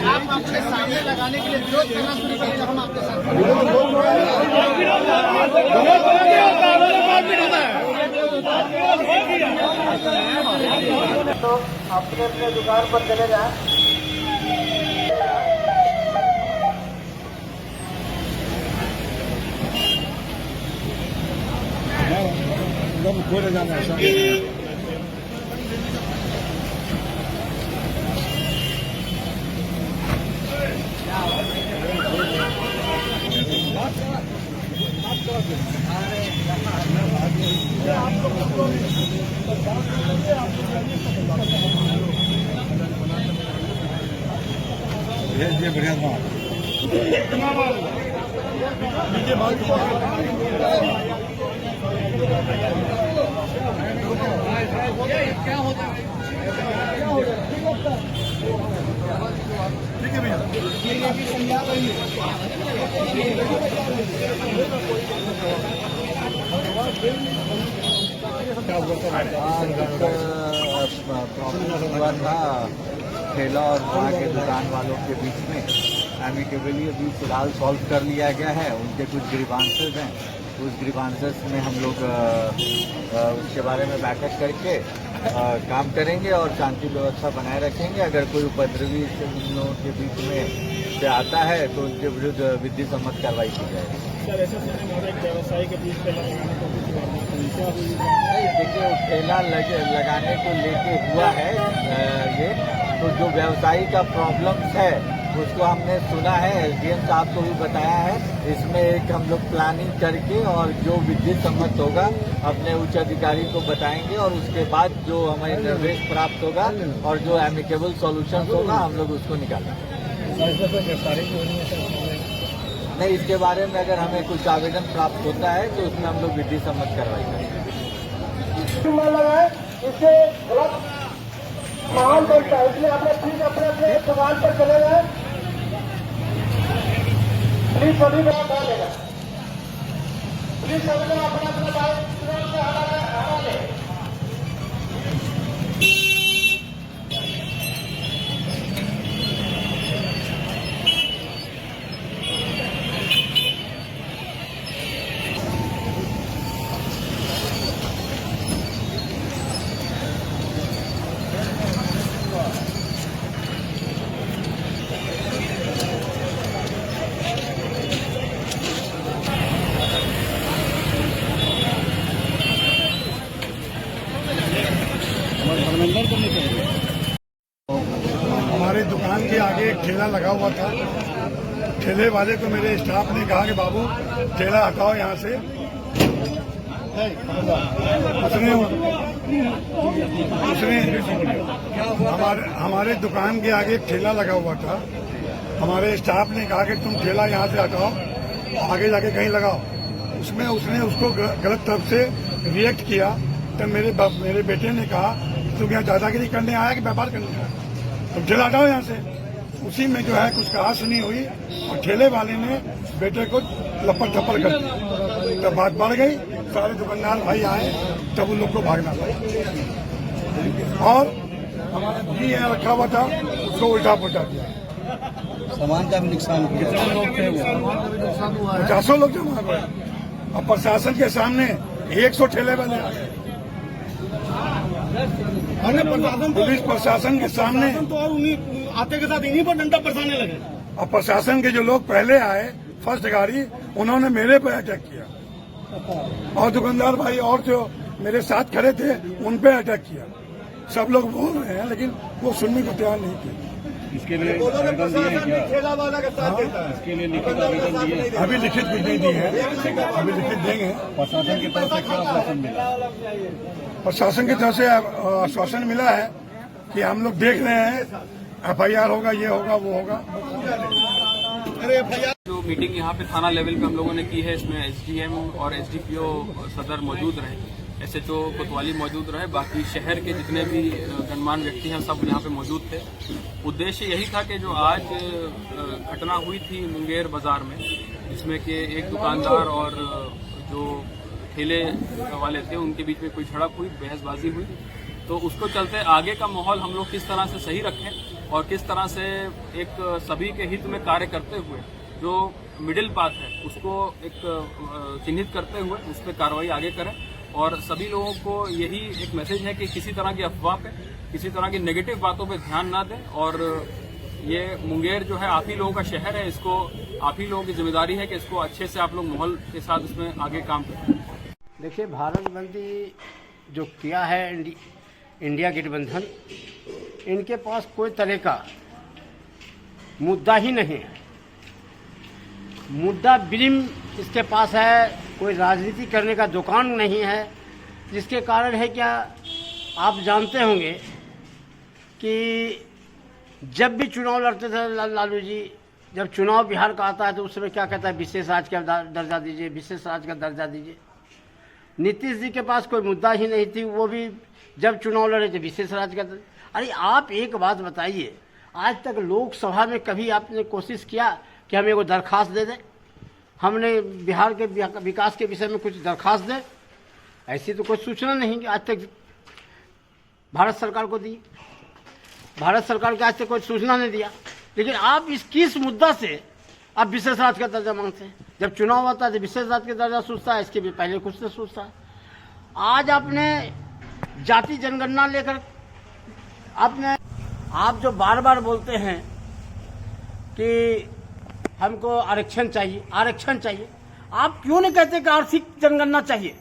आप अपने सामने लगाने के लिए विरोध करना शुरू करेंगे, हम आपके साथ तो अपने अपने दुकान पर चले जाए। खोले जाना है ये बढ़िया क्या होता है ठीक है भैया प्रॉब्लम हुआ था ठेला और वहाँ के दुकान वालों के बीच में। एमिकेबली अभी फिलहाल सॉल्व कर लिया गया है। उनके कुछ ग्रीवांसेस हैं, उस ग्रीवांसेस में हम लोग उसके बारे में बैठक करके काम करेंगे और शांति व्यवस्था बनाए रखेंगे। अगर कोई उपद्रवी इन लोगों के बीच में से आता है तो उनके विरुद्ध विधि सम्मत कार्रवाई की जाएगी। सर ऐसा व्यवसायी के बीच में देखिए ठेला लगाने को लेके हुआ है ये, तो जो व्यवसायी का प्रॉब्लम्स है उसको हमने सुना है, एसडीएम साहब को भी बताया है। इसमें एक हम लोग प्लानिंग करके और जो विधि सम्मत होगा अपने उच्च अधिकारी को बताएंगे और उसके बाद जो हमें निर्देश प्राप्त होगा और जो एमिकेबल सॉल्यूशन होगा हम लोग उसको निकालेंगे। नहीं, इसके बारे में अगर हमें कुछ आवेदन प्राप्त होता है तो उसमें हम लोग विधि सम्मत कार्रवाई करेंगे। इससे गलत माहौल बनता है, इसलिए आपने प्लीज अपने अपने दुकान पर चले गए। प्लीज सभी को हटा लेगा, प्लीज सभी को अपना अपना बाइक से हटा ले। हमारे दुकान के आगे एक ठेला लगा हुआ था। ठेले वाले को मेरे स्टाफ ने कहा कि बाबू ठेला हटाओ यहाँ से। उसने हमारे दुकान के आगे एक ठेला लगा हुआ था। हमारे स्टाफ ने कहा कि तुम ठेला यहाँ से हटाओ, आगे जाके कहीं लगाओ। उसमें उसने उसको गलत तरफ से रिएक्ट किया। तो मेरे बेटे ने कहा तुम यहाँ दादागिरी करने आया कि व्यापार करने आया, तुम ठेला हटाओ यहाँ से। उसी में जो है कुछ कहा सुनी हुई और ठेले वाले ने बेटे को लपड़ थप्पड़ कर दिया। तब बात बढ़ गई, सारे दुकानदार भाई आए, तब उन लोग को भागना पड़ा। और हमारा घी यहाँ रखा हुआ था उसको उल्टा पुल्टा दिया। सामान का भी नुकसान किया। 50 लोग जमा हुए। अब प्रशासन के सामने 100 ठेले वाले आ गए। पुलिस प्रशासन के सामने तो और उन्हीं आते के साथ इन्हीं पर डंडा बरसाने लगे। अब प्रशासन के जो लोग पहले आए फर्स्ट गाड़ी, उन्होंने मेरे पर अटैक किया और दुकानदार भाई और जो मेरे साथ खड़े थे उन पे अटैक किया। सब लोग बोल रहे हैं लेकिन वो सुनने को तैयार नहीं थे। इसके लिए आवेदन दिए हैं क्या? इसके लिए लिखित आवेदन दिए? अभी लिखित कुछ नहीं दी है, अभी लिखित देंगे। प्रशासन की तरफ से क्या आश्वासन मिला? प्रशासन की तरफ से आश्वासन मिला है कि हम लोग देख रहे हैं, FIR होगा, ये होगा, वो होगा। जो मीटिंग यहाँ पे थाना लेवल पे हम लोगों ने की है, इसमें SDM और SDPO सदर मौजूद रहे। SHO कोतवाली मौजूद रहे, बाकी शहर के जितने भी गणमान्य व्यक्ति हैं सब यहाँ पे मौजूद थे। उद्देश्य यही था कि जो आज घटना हुई थी मुंगेर बाजार में, जिसमें कि एक दुकानदार और जो ठेले वाले थे उनके बीच में कोई झड़प हुई, बहसबाजी हुई, तो उसको चलते आगे का माहौल हम लोग किस तरह से सही रखें और किस तरह से एक सभी के हित में कार्य करते हुए जो मिडिल पाथ है उसको एक चिन्हित करते हुए उस पर कार्रवाई आगे करें। और सभी लोगों को यही एक मैसेज है कि किसी तरह की अफवाह पे, किसी तरह की नेगेटिव बातों पे ध्यान ना दें। और ये मुंगेर जो है आप ही लोगों का शहर है, इसको आप ही लोगों की जिम्मेदारी है कि इसको अच्छे से आप लोग माहौल के साथ इसमें आगे काम करें। देखिए, भारत बंदी जो किया है इंडिया गठबंधन, इनके पास कोई तरह का मुद्दा ही नहीं है। मुद्दा बिल्म इसके पास है, कोई राजनीति करने का दुकान नहीं है, जिसके कारण है क्या आप जानते होंगे कि जब भी चुनाव लड़ते थे लालू जी, जब चुनाव बिहार का आता है तो उस समय क्या कहता है, विशेष राज्य का दर्जा दीजिए, विशेष राज्य का दर्जा दीजिए। नीतीश जी के पास कोई मुद्दा ही नहीं थी, वो भी जब चुनाव लड़े थे विशेष राज्य का। अरे आप एक बात बताइए, आज तक लोकसभा में कभी आपने कोशिश किया कि हम एगो दरखास्त दे दें, हमने बिहार के विकास के विषय में कुछ दरखास्त दें? ऐसी तो कोई सूचना नहीं आज तक भारत सरकार को दी। भारत सरकार को आज तक कोई सूचना नहीं दिया। लेकिन आप इस किस मुद्दा से आप विशेष राज्य का दर्जा मांगते हैं? जब चुनाव आता है तो विशेष राज्य का दर्जा सोचता है, इसके भी पहले कुछ नहीं सोचता है। आज आपने जाति जनगणना लेकर आप जो बार बार बोलते हैं कि हमको आरक्षण चाहिए, आरक्षण चाहिए, आप क्यों नहीं कहते कि आर्थिक जनगणना चाहिए?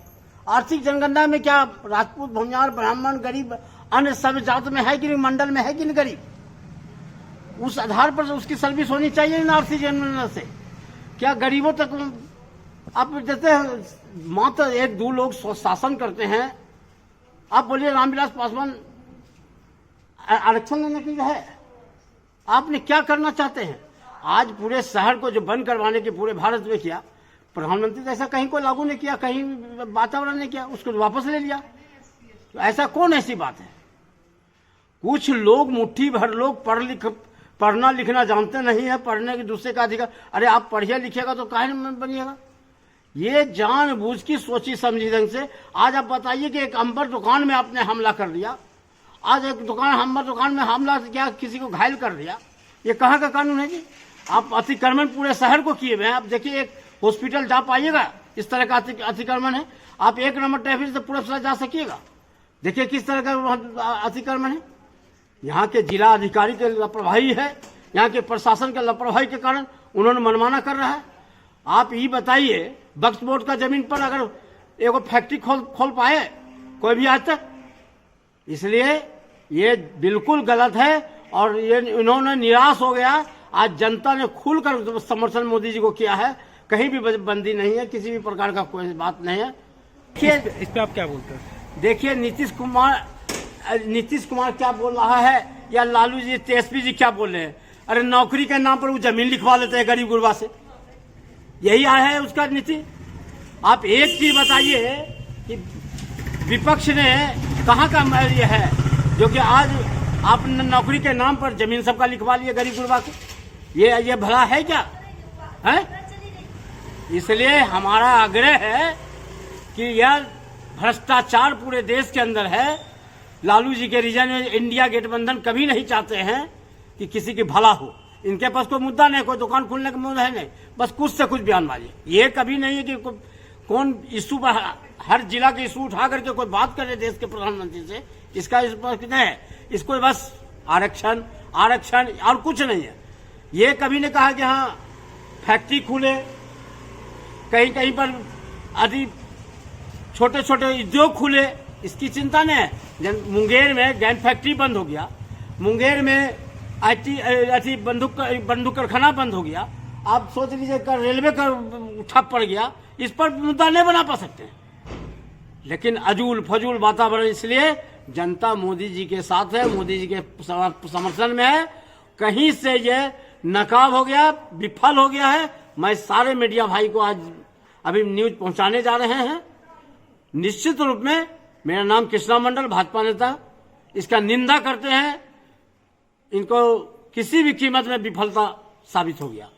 आर्थिक जनगणना में क्या राजपूत, भूमिहार, ब्राह्मण, गरीब, अन्य सभी जात में है कि नहीं, मंडल में है कि नहीं गरीब? उस आधार पर उसकी सर्विस होनी चाहिए ना आर्थिक जनगणना से। क्या गरीबों तक आप देते हैं? मात्र एक दो लोग शासन करते हैं। आप बोलिए रामविलास पासवान आरक्षण लेने के लिए है? आपने क्या करना चाहते हैं? आज पूरे शहर को जो बंद करवाने के पूरे भारत में किया, प्रधानमंत्री तो ऐसा कहीं को लागू नहीं किया, कहीं वातावरण ने किया, उसको वापस ले लिया। तो ऐसा कौन ऐसी बात है? कुछ लोग, मुट्ठी भर लोग पढ़ना लिखना जानते नहीं है, पढ़ने के दूसरे का अधिकार। अरे आप पढ़िए लिखिएगा तो काहे न बनिएगा? ये जानबूझ की सोची समझी ढंग से। आज आप बताइए कि एक अंबर दुकान में आपने हमला कर दिया, आज एक अंबर दुकान में हमला किया, किसी को घायल कर दिया। ये कहाँ का कानून है जी? आप अतिक्रमण पूरे शहर को किए हुए हैं। आप देखिए, एक हॉस्पिटल जा पाइएगा, इस तरह का अतिक्रमण है। आप 1 नंबर ट्रैफिक से पूरा शहर जा सकिएगा, देखिए किस तरह का अतिक्रमण है। यहाँ के जिला अधिकारी के लापरवाही है, यहाँ के प्रशासन के लापरवाही के कारण उन्होंने मनमाना कर रहा है। आप ये बताइए, वक्फ बोर्ड का जमीन पर अगर एगो फैक्ट्री खोल पाए कोई भी आज तक? इसलिए ये बिल्कुल गलत है और ये इन्होंने निराश हो गया। आज जनता ने खुलकर समर्थन मोदी जी को किया है, कहीं भी बंदी नहीं है, किसी भी प्रकार का कोई बात नहीं है। इस पे आप क्या बोलते हैं? देखिए, नीतीश कुमार क्या बोल रहा है या लालू जी, तेजस्वी जी क्या बोल रहे हैं? अरे नौकरी के नाम पर वो जमीन लिखवा लेते हैं गरीब गुरबा से, यही आया है उसका नीति। आप एक चीज बताइए कि विपक्ष ने कहाँ का ये है जो कि आज आपने नौकरी के नाम पर जमीन सबका लिखवा लिया गरीब गुरबा को? ये भला है क्या है? इसलिए हमारा आग्रह है कि यह भ्रष्टाचार पूरे देश के अंदर है। लालू जी के रीजन में इंडिया गठबंधन कभी नहीं चाहते हैं कि किसी की भला हो। इनके पास कोई मुद्दा नहीं, कोई दुकान खोलने का मुद्दा है नहीं, बस कुछ से कुछ बयानबाजी। ये कभी नहीं है कि कौन इशू पर हर जिला के इशू उठा करके कोई बात करे देश के प्रधानमंत्री से, इसका इस पर नहीं है। इसको बस आरक्षण आरक्षण और कुछ नहीं है। ये कभी नहीं कहा कि हाँ फैक्ट्री खुले, कहीं कहीं पर अति छोटे छोटे उद्योग खुले, इसकी चिंता नहीं है। मुंगेर में गैन फैक्ट्री बंद हो गया, मुंगेर में IT बंदूक कारखाना बंद हो गया। आप सोच लीजिए रेलवे का ठप पड़ गया, इस पर मुद्दा नहीं बना पा सकते। लेकिन अजूल फजूल वातावरण, इसलिए जनता मोदी जी के साथ है, मोदी जी के समर्थन में है। कहीं से ये नकाब हो गया, विफल हो गया है। मैं सारे मीडिया भाई को आज अभी न्यूज पहुंचाने जा रहे हैं। निश्चित रूप में मेरा नाम कृष्णा मंडल, भाजपा नेता। इसका निंदा करते हैं। इनको किसी भी कीमत में विफलता साबित हो गया।